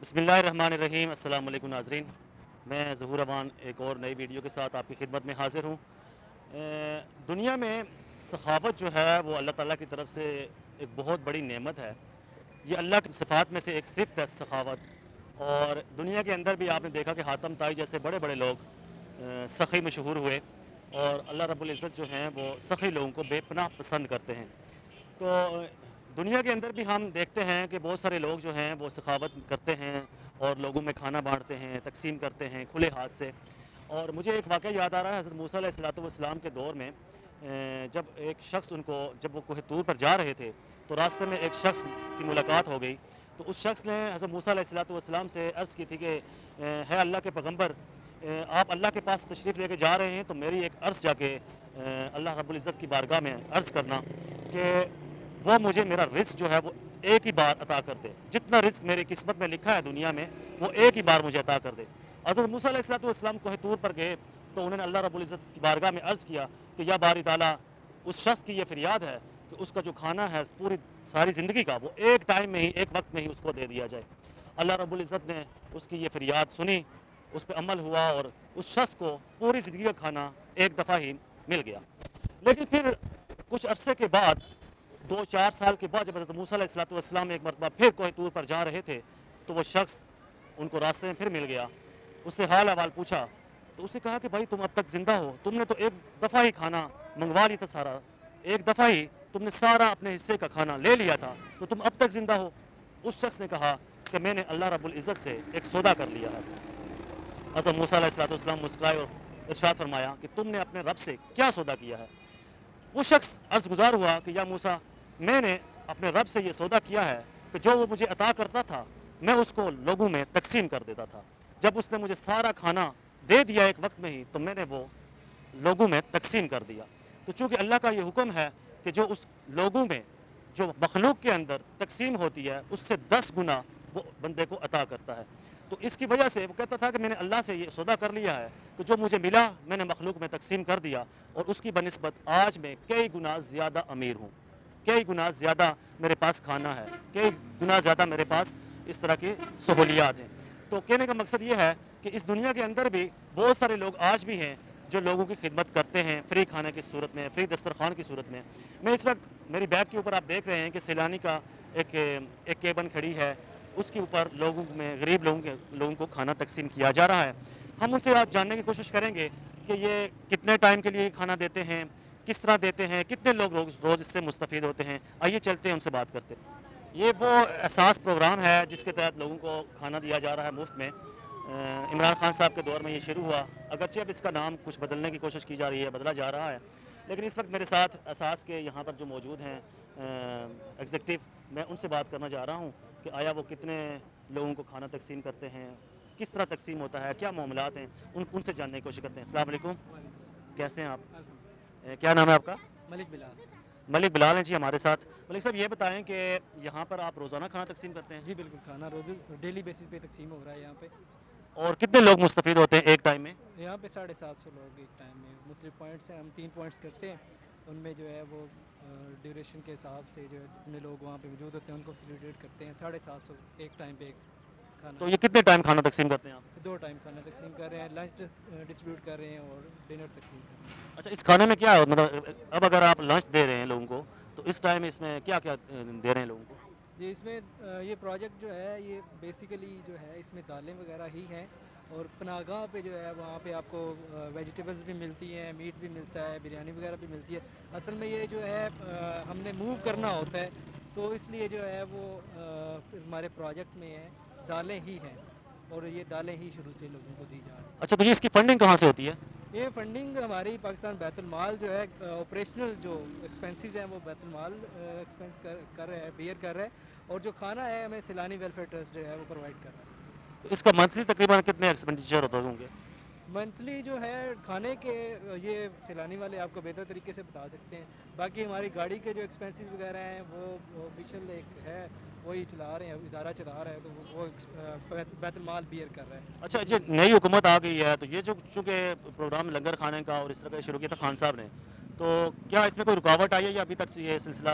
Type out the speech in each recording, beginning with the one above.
بسم اللہ الرحمن الرحیم۔ السلام علیکم ناظرین، میں ظہور امان ایک اور نئی ویڈیو کے ساتھ آپ کی خدمت میں حاضر ہوں۔ دنیا میں سخاوت جو ہے وہ اللہ تعالیٰ کی طرف سے ایک بہت بڑی نعمت ہے۔ یہ اللہ کی صفات میں سے ایک صفت ہے سخاوت، اور دنیا کے اندر بھی آپ نے دیکھا کہ حاتم طائی جیسے بڑے بڑے لوگ سخی مشہور ہوئے، اور اللہ رب العزت جو ہیں وہ سخی لوگوں کو بے پناہ پسند کرتے ہیں۔ تو دنیا کے اندر بھی ہم دیکھتے ہیں کہ بہت سارے لوگ جو ہیں وہ سخاوت کرتے ہیں اور لوگوں میں کھانا بانٹتے ہیں، تقسیم کرتے ہیں کھلے ہاتھ سے۔ اور مجھے ایک واقعہ یاد آ رہا ہے حضرت موسیٰ علیہ السلام کے دور میں، جب ایک شخص جب وہ کوہ طور پر جا رہے تھے تو راستے میں ایک شخص کی ملاقات ہو گئی۔ تو اس شخص نے حضرت موسیٰ علیہ السلام سے عرض کی تھی کہ ہے اللہ کے پیغمبر، آپ اللہ کے پاس تشریف لے کے جا رہے ہیں تو میری ایک عرض جا کے اللہ رب العزت کی بارگاہ میں عرض کرنا کہ وہ مجھے میرا رزق جو ہے وہ ایک ہی بار عطا کر دے، جتنا رزق میری قسمت میں لکھا ہے دنیا میں وہ ایک ہی بار مجھے عطا کر دے۔ حضرت موسیٰ علیہ السلام کوہ طور پر گئے تو انہوں نے اللہ رب العزت کی بارگاہ میں عرض کیا کہ یا باری تعالیٰ، اس شخص کی یہ فریاد ہے کہ اس کا جو کھانا ہے پوری ساری زندگی کا وہ ایک ٹائم میں ہی، ایک وقت میں ہی اس کو دے دیا جائے۔ اللہ رب العزت نے اس کی یہ فریاد سنی، اس پہ عمل ہوا، اور اس شخص کو پوری زندگی کا کھانا ایک دفعہ ہی مل گیا۔ لیکن پھر کچھ عرصے کے بعد، 2-4 سال کے بعد، جب حضرت موسیٰ علیہ السلام ایک مرتبہ پھر کوہ طور پر جا رہے تھے تو وہ شخص ان کو راستے میں پھر مل گیا۔ اس سے حال احوال پوچھا تو اسے کہا کہ بھائی تم اب تک زندہ ہو، تم نے تو ایک دفعہ ہی کھانا منگوا لیا تھا، سارا ایک دفعہ ہی تم نے سارا اپنے حصے کا کھانا لے لیا تھا، تو تم اب تک زندہ ہو؟ اس شخص نے کہا کہ میں نے اللہ رب العزت سے ایک سودا کر لیا ہے۔ حضرت موسیٰ علیہ السلام مسکرائے اور ارشاد فرمایا کہ تم نے اپنے رب سے کیا سودا کیا ہے؟ وہ شخص عرض گزار ہوا کہ یا موسیٰ، میں نے اپنے رب سے یہ سودا کیا ہے کہ جو وہ مجھے عطا کرتا تھا میں اس کو لوگوں میں تقسیم کر دیتا تھا۔ جب اس نے مجھے سارا کھانا دے دیا ایک وقت میں ہی تو میں نے وہ لوگوں میں تقسیم کر دیا۔ تو چونکہ اللہ کا یہ حکم ہے کہ جو اس لوگوں میں، جو مخلوق کے اندر تقسیم ہوتی ہے، اس سے 10 گنا وہ بندے کو عطا کرتا ہے، تو اس کی وجہ سے وہ کہتا تھا کہ میں نے اللہ سے یہ سودا کر لیا ہے کہ جو مجھے ملا میں نے مخلوق میں تقسیم کر دیا، اور اس کی بنسبت آج میں کئی گنا زیادہ امیر ہوں، کئی گنا زیادہ میرے پاس کھانا ہے، کئی گنا زیادہ میرے پاس اس طرح کی سہولیات ہیں۔ تو کہنے کا مقصد یہ ہے کہ اس دنیا کے اندر بھی بہت سارے لوگ آج بھی ہیں جو لوگوں کی خدمت کرتے ہیں، فری کھانے کی صورت میں، فری دسترخوان کی صورت میں۔ میں اس وقت میری بیگ کے اوپر آپ دیکھ رہے ہیں کہ سیلانی کا ایک کیبن کھڑی ہے، اس کے اوپر لوگوں میں، غریب لوگوں کو کھانا تقسیم کیا جا رہا ہے۔ ہم ان سے آج جاننے کی کوشش کریں گے کہ یہ کتنے ٹائم کے لیے کھانا دیتے ہیں، کس طرح دیتے ہیں، کتنے لوگ روز اس سے مستفید ہوتے ہیں۔ آئیے چلتے ہیں ان سے بات کرتے ہیں۔ یہ وہ احساس پروگرام ہے جس کے تحت لوگوں کو کھانا دیا جا رہا ہے مفت میں۔ عمران خان صاحب کے دور میں یہ شروع ہوا، اگرچہ اب اس کا نام کچھ بدلنے کی کوشش کی جا رہی ہے، بدلا جا رہا ہے، لیکن اس وقت میرے ساتھ احساس کے یہاں پر جو موجود ہیں ایگزیکٹو، میں ان سے بات کرنا چاہ رہا ہوں کہ آیا وہ کتنے لوگوں کو کھانا تقسیم کرتے ہیں، کس طرح تقسیم ہوتا ہے، کیا معاملات ہیں، ان سے جاننے کی کوشش کرتے ہیں۔ السلام علیکم، کیسے ہیں آپ؟ کیا نام ہے آپ کا؟ ملک بلال۔ ملک بلال ہیں جی ہمارے ساتھ۔ ملک صاحب یہ بتائیں کہ یہاں پر آپ روزانہ کھانا تقسیم کرتے ہیں؟ جی بالکل، کھانا روز ڈیلی بیسس پہ تقسیم ہو رہا ہے یہاں پہ۔ اور کتنے لوگ مستفید ہوتے ہیں ایک ٹائم میں؟ یہاں پہ 750 لوگ ایک ٹائم میں، مختلف پوائنٹس ہیں، ہم 3 پوائنٹس کرتے ہیں، ان میں جو ہے وہ ڈیوریشن کے حساب سے جو ہے جتنے لوگ وہاں پہ موجود ہوتے ہیں ان کو فیسیلیٹیٹ کرتے ہیں۔ 750 ایک ٹائم پہ ایک کھانا۔ تو یہ کتنے ٹائم کھانا تقسیم کرتے ہیں آپ؟ 2 ٹائم کھانا تقسیم کر رہے ہیں، لنچ ڈسٹریبیوٹ کر رہے ہیں اور ڈنر تقسیم کر رہے ہیں۔ اچھا، اس کھانے میں کیا ہے، مطلب اب اگر آپ لنچ دے رہے ہیں لوگوں کو تو اس ٹائم اس میں کیا کیا دے رہے ہیں لوگوں کو؟ جی اس میں یہ پروجیکٹ جو ہے یہ بیسیکلی جو ہے اس میں دالیں وغیرہ ہی ہیں، اور پناہ پہ جو ہے وہاں پہ آپ کو ویجیٹیبلز بھی ملتی ہیں، میٹ بھی ملتا ہے، بریانی وغیرہ بھی ملتی ہے۔ اصل میں یہ جو ہے ہم نے موو کرنا ہوتا ہے، تو اس لیے جو ہے وہ ہمارے پروجیکٹ میں ہے دالیں ہی ہیں، اور یہ دالیں ہی شروع سے لوگوں کو دی جا رہی ہیں۔ اچھا، تو یہ اس کی فنڈنگ کہاں سے ہوتی ہے؟ یہ فنڈنگ ہماری پاکستان بیت المال جو ہے آپریشنل جو ایکسپینسز ہیں وہ بیت المال ایکسپینس کر رہے ہیں، بیئر کر رہے ہیں، اور جو کھانا ہے ہمیں سیلانی ویلفیئر ٹرسٹ جو ہے وہ پرووائڈ کر رہا ہے۔ تو اس کا منتھلی تقریباً کتنے ایکسپینڈیچر ہوتے ہوں گے؟ منتھلی جو ہے کھانے کے یہ سیلانی والے آپ کو بہتر طریقے سے بتا سکتے ہیں، باقی ہماری گاڑی کے جو ایکسپینسز وغیرہ ہیں وہ آفیشیل ایک ہے وہی چلا رہے ہیں، ادارہ چلا رہا ہے، تو وہ بیت المال بیئر کر رہا ہے۔ اچھا جی، نئی حکومت آ گئی ہے تو یہ جو چونکہ پروگرام لنگر کھانے کا اور اس طرح کا شروع کیا تھا خان صاحب نے، تو کیا اس میں کوئی رکاوٹ آئی ہے یا ابھی تک یہ سلسلہ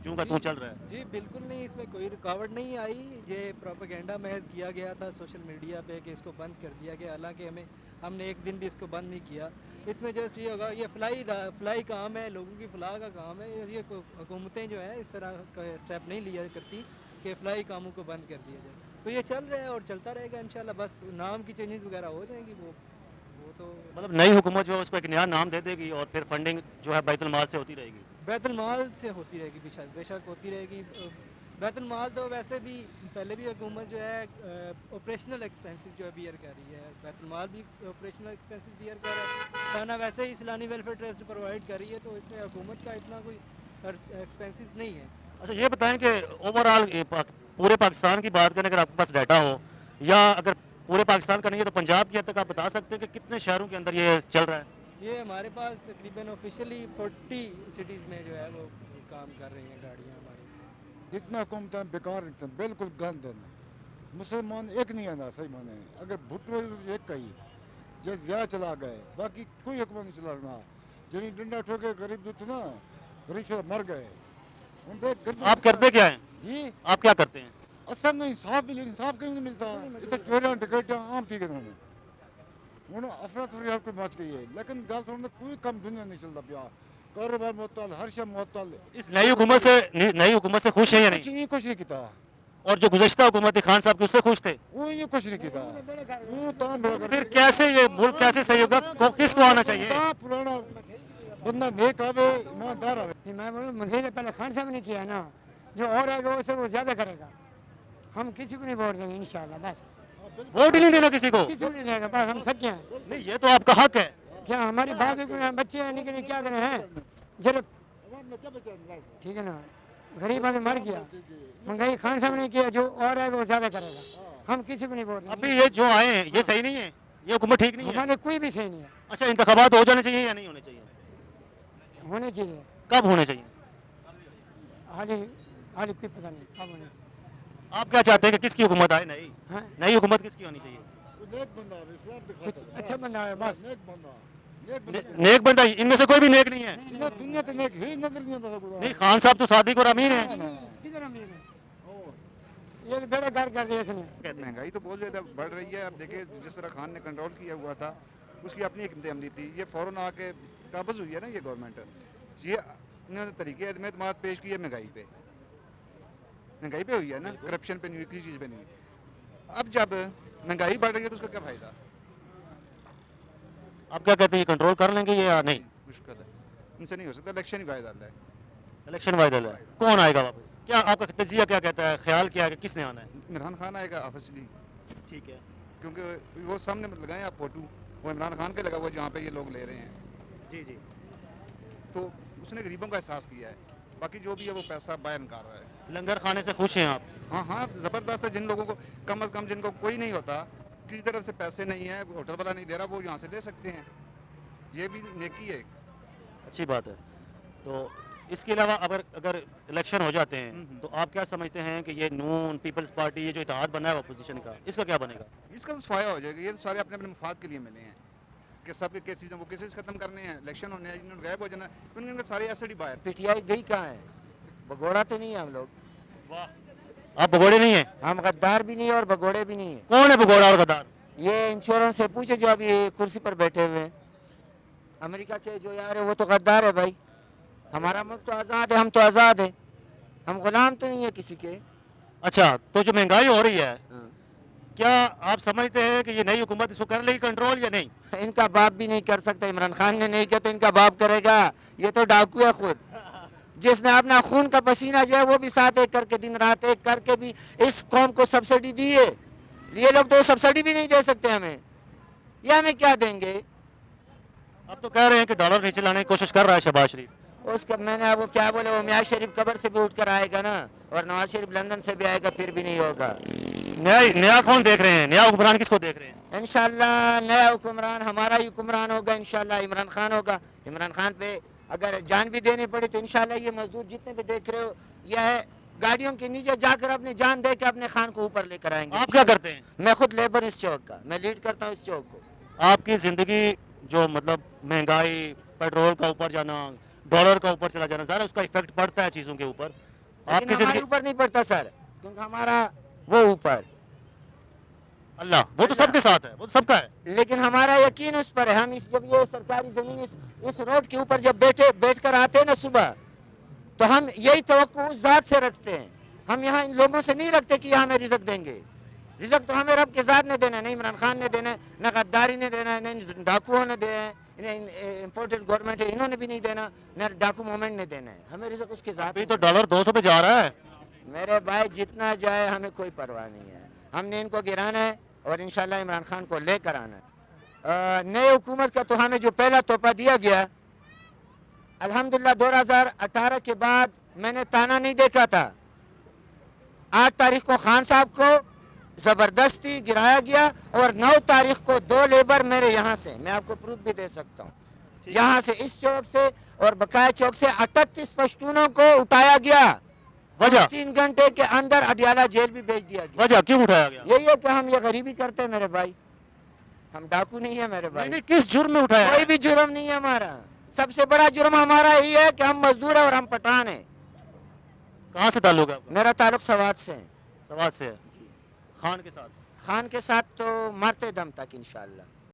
चूँ का तू चल रहा है? जी बिल्कुल नहीं, इसमें कोई रुकावट नहीं आई। ये प्रोपेगेंडा महज किया गया था सोशल मीडिया पे कि इसको बंद कर दिया गया, हालांकि हमने एक दिन भी इसको बंद नहीं किया। इसमें जस्ट ये होगा, ये फ्लाई काम है, लोगों की फलाह का काम है। ये हुकूमतें जो है इस तरह का स्टेप नहीं लिया करती कि फ्लाई कामों को बंद कर दिया जाए। तो ये चल रहा है और चलता रहेगा इंशाल्लाह। बस नाम की चेंजेस वगैरह हो जाएंगी, वो तो मतलब नई हुकूमत जो है उसको एक नया नाम दे देगी और फिर फंडिंग जो है बैतुल माल से होती रहेगी? बैतुल माल से होती रहेगी, बेशक होती रहेगी। बैतुल माल तो वैसे भी पहले भी हुकूमत जो है ऑपरेशनल एक्सपेंसेस जो है बियर कर रही है, बैतुल माल भी ऑपरेशनल एक्सपेंसेस बियर कर रहा है। खाना वैसे ही इस्लामी वेलफेयर ट्रस्ट प्रोवाइड कर रही है, तो इसमें हुकूमत का इतना कोई एक्सपेंसेस नहीं है। अच्छा ये बताएं कि ओवरऑल पूरे पाकिस्तान की बात करें, अगर आपके पास डाटा हो, या अगर पूरे पाकिस्तान का नहीं है तो पंजाब की हद तक आप बता सकते हैं कि कितने शहरों के अंदर ये चल रहा है? ये हमारे पास तकरीबन ऑफिशियली 40 सिटीज़ में जो है वो काम कर रही हैं गाड़ियाँ हमारी। जितना हुकूमतें बेकार रखते हैं, बिल्कुल गंद है। मुसलमान एक नहीं आना सही माने, अगर भुट्टो एक कही जो ज्यादा चला गए, बाकी कोई हुकूमत नहीं चला रहा। जिन्हें डंडा ठोके गरीब जो थे ना, गरीब से मर गए। आप करते क्या हैं? जी आप क्या करते हैं? असल में इंसाफ भी, इंसाफ कहीं नहीं मिलता। इतना चोरियां डकैतियां आम थी उन्होंने अफरा तफरी हर कोई मच गई है, लेकिन गल सुनने कोई कम दुनिया नहीं चलता पिया। कारोबार मुअत्तल, हर शय मुअत्तल। इस नई हुकूमत से खुश है या नहीं? कुछ नहीं किया। और जो गुज़श्ता हुकूमत थी खान साहब की, उससे खुश थे? वो ये कुछ नहीं किया। वो ताम बड़ा फिर कैसे ये मुल्क कैसे सही होगा? किसको आना चाहिए? पुराना बंदा नेक आवे, ईमानदार आवे। मैं बोलूँ मुझे तो पहले खान साहब ने किया ना, जो और आएगा उससे वो ज़्यादा करेगा। हम किसी को नहीं वोट देंगे इंशाल्लाह। बस वोट ही नहीं देना किसी को? किसी को नहीं देगा, बस हम थक गए हैं। नहीं, ये तो आपका हक है। क्या हमारी बात है, कोई बच्चे हैं निकले क्या करें हैं? चलो ठीक है ना, गरीब आदमी मर गया, महंगाई खान साहब ने किया, जो और आएगा वो ज़्यादा करेगा। हम किसी को नहीं वोट देंगे। अभी ये जो आए हैं ये सही नहीं है, ये हुकूमत ठीक नहीं है। हमारे कोई भी सही नहीं है। अच्छा, इंतखाबात हो जाने चाहिए या नहीं होने चाहिए? होने चाहिए। कब होने चाहिए? हाली हाली कोई पता नहीं कब होने चाहिए। आप क्या चाहते हैं कि किसकी हुकूमत आए? हाँ? नई हुकूमत किसकी होनी चाहिए? नेक बंदा आवे, इस्लाम दिखाता कुछ अच्छा बंदा है बस। नेक बंदा, नेक बंदा। नेक बंदा, इनमें से कोई भी नेक नहीं है? दुनिया तो नेक ही नजर नहीं आता खुदा। नहीं, खान साहब तो सादिक और अमीन है। किधर अमीर है? ये बेड़ा घर कर दिया इसने। महंगाई तो बहुत ज़्यादा बढ़ रही है। अब देखिए जिस तरह खान ने कंट्रोल किया हुआ था, उसकी अपनी एक अमली थी। ये फ़ौरन आके काबज़ हुई है ना ये गवर्नमेंट। ये इन्होंने तरीके एतमाद पेश किए महंगाई पे हुई है ना, करप्शन पे नहीं हुई, किसी चीज़ पे नहीं हुई। अब जब महंगाई बढ़ रही है तो उसका क्या फ़ायदा? आप क्या कहते हैं, ये कंट्रोल कर लेंगे या नहीं? मुश्किल है, इनसे नहीं हो सकता। इलेक्शन ही वायदा है। इलेक्शन वायदल है, कौन आएगा वापस? क्या आपका तजिया क्या कहता है, ख्याल क्या है कि किसने आना है? इमरान खान आएगा ऑब्वियसली, ठीक है। क्योंकि वो सामने लगाए आप फोटो, वो इमरान खान के लगा हुआ जहाँ पे ये लोग ले रहे हैं, जी जी। तो उसने गरीबों का एहसास किया है। बाकी जो भी है वो पैसा बयान कर रहा है। लंगर खाने से खुश हैं आप? हाँ हाँ, ज़बरदस्त है। जिन लोगों को कम अज़ कम, जिनको कोई नहीं होता, किसी तरफ से पैसे नहीं है, होटल वाला नहीं दे रहा, वो यहाँ से ले सकते हैं। ये भी नेकी है, अच्छी बात है। तो इसके अलावा अगर इलेक्शन हो जाते हैं तो आप क्या समझते हैं कि ये नून पीपल्स पार्टी, ये जो इत्तेहाद बना है अपोजिशन का, इसका क्या बनेगा? इसका तो फायदा हो जाएगा। ये तो सारे अपने अपने मफाद के लिए मिले हैं कि सब के केसेस वो केसेस खत्म करने हैं, इलेक्शन होने हैं, इन्होंने गायब हो जाना है, उनके सारे एसेट ही बाहर। पीटीआई गई कहाँ है? भगोड़ा तो नहीं है हम लोग। वाह, आप भगोड़े नहीं है? हम गद्दार भी नहीं है और भगोड़े भी नहीं है। कौन है भगोड़ा और गद्दार? ये इंश्योरेंस से पूछे जो अभी कुर्सी पर बैठे हुए हैं, अमेरिका के जो यार है वो तो गद्दार है भाई। हमारा मुल्क तो आज़ाद है, हम तो आज़ाद है, हम गुलाम तो नहीं है किसी के। अच्छा, तो जो महंगाई हो रही है, क्या आप समझते हैं कि ये नई हुकूमत इसको कर लेगी कंट्रोल या नहीं? इनका बाप भी नहीं कर सकता। इमरान खान ने नहीं किया तो इनका बाप करेगा? ये तो डाकू है खुद, जिसने अपना खून का पसीना जो है वो भी साथ एक करके, दिन रात एक करके भी इस कौम को सब्सिडी दी है। ये लोग तो सब्सिडी भी नहीं दे सकते हमें, ये हमें क्या देंगे? अब तो कह रहे हैं कि डॉलर नीचे लाने की कोशिश कर रहा है शहबाज शरीफ। उसका मैंने वो क्या बोले, वो मियाँ शरीफ कब्र से भी उठ कर आएगा ना, और नवाज शरीफ लंदन से भी आएगा, फिर भी नहीं होगा। नया कौन देख रहे हैं? नया हुक्मरान किसको देख रहे हैं? इंशाल्लाह नया हुक्मरान हमारा ही हुक्मरान होगा, इंशाल्लाह इमरान खान होगा। इमरान खान पे अगर जान भी देनी पड़ी तो इंशाल्लाह ये मजदूर जितने भी देख रहे हो, यह है गाड़ियों के नीचे जाकर अपनी जान दे के अपने खान को ऊपर लेकर आएंगे। आप क्या करते हैं? मैं खुद लेबर इस चौक का, मैं लीड करता हूँ इस चौक को। आपकी ज़िंदगी जो मतलब महंगाई, पेट्रोल का ऊपर जाना, डॉलर का ऊपर चला जाना, ज़रा उसका इफेक्ट पड़ता है चीज़ों के ऊपर। आपकी लेकिन हमारे जिंदगी ऊपर नहीं पड़ता सर, क्योंकि हमारा वो ऊपर, अल्लाह वो तो सबके साथ है, वो तो सबका है। लेकिन हमारा यकीन उस पर है। हम जब ये सरकारी जमीन इस रोड के ऊपर जब बैठ कर आते हैं ना सुबह, तो हम यही तवक्को उस ज़ात से रखते हैं। हम यहाँ इन लोगों से नहीं रखते कि ये हमें रिज़्क देंगे। रिज़्क तो हमें रब के ज़ात ने देना है, नहीं इमरान खान ने देना है, न गद्दारी ने देना है, न डाकुओं ने देना है, इम्पोर्टेड गवर्नमेंट है इन्होंने भी नहीं देना, न डाकू मूवमेंट ने देना है। हमें रिज़्क उसके ज़ात अभी ने तो डॉलर 200 पे जा रहा है। मेरे भाई जितना जाए हमें कोई परवाह नहीं है, हमने इनको गिराना है और इंशाल्लाह इमरान खान को लेकर आना है। नए हुकूमत का तो हमें जो पहला तोहफा दिया गया, अल्हम्दुलिल्लाह 2018 के बाद मैंने ताना नहीं देखा था। 8 तारीख को खान साहब को ज़बरदस्ती गिराया गया और 9 तारीख को 2 लेबर मेरे यहाँ से, मैं आपको प्रूफ भी दे सकता हूँ, यहाँ से इस चौक से और बकाया चौक से 38 पश्तूनों को उठाया गया। वजह 3 घंटे के अंदर अडियाला जेल भी भेज दिया गया। वजह क्यों उठाया गया? यही है कि हम ये गरीबी करते हैं मेरे भाई, हम डाकू नहीं है मेरे भाई। नहीं, किस जुर्म में उठाया? कोई भी जुर्म नहीं है हमारा। सबसे बड़ा जुर्म हमारा यही है कि हम मजदूर हैं और हम पठान हैं। कहाँ से ताल्लुक है आपका? मेरा ताल्लुक सवात से है। सवात से है। खान के साथ? खान के साथ तो मरते दम तक इंशाल्लाह।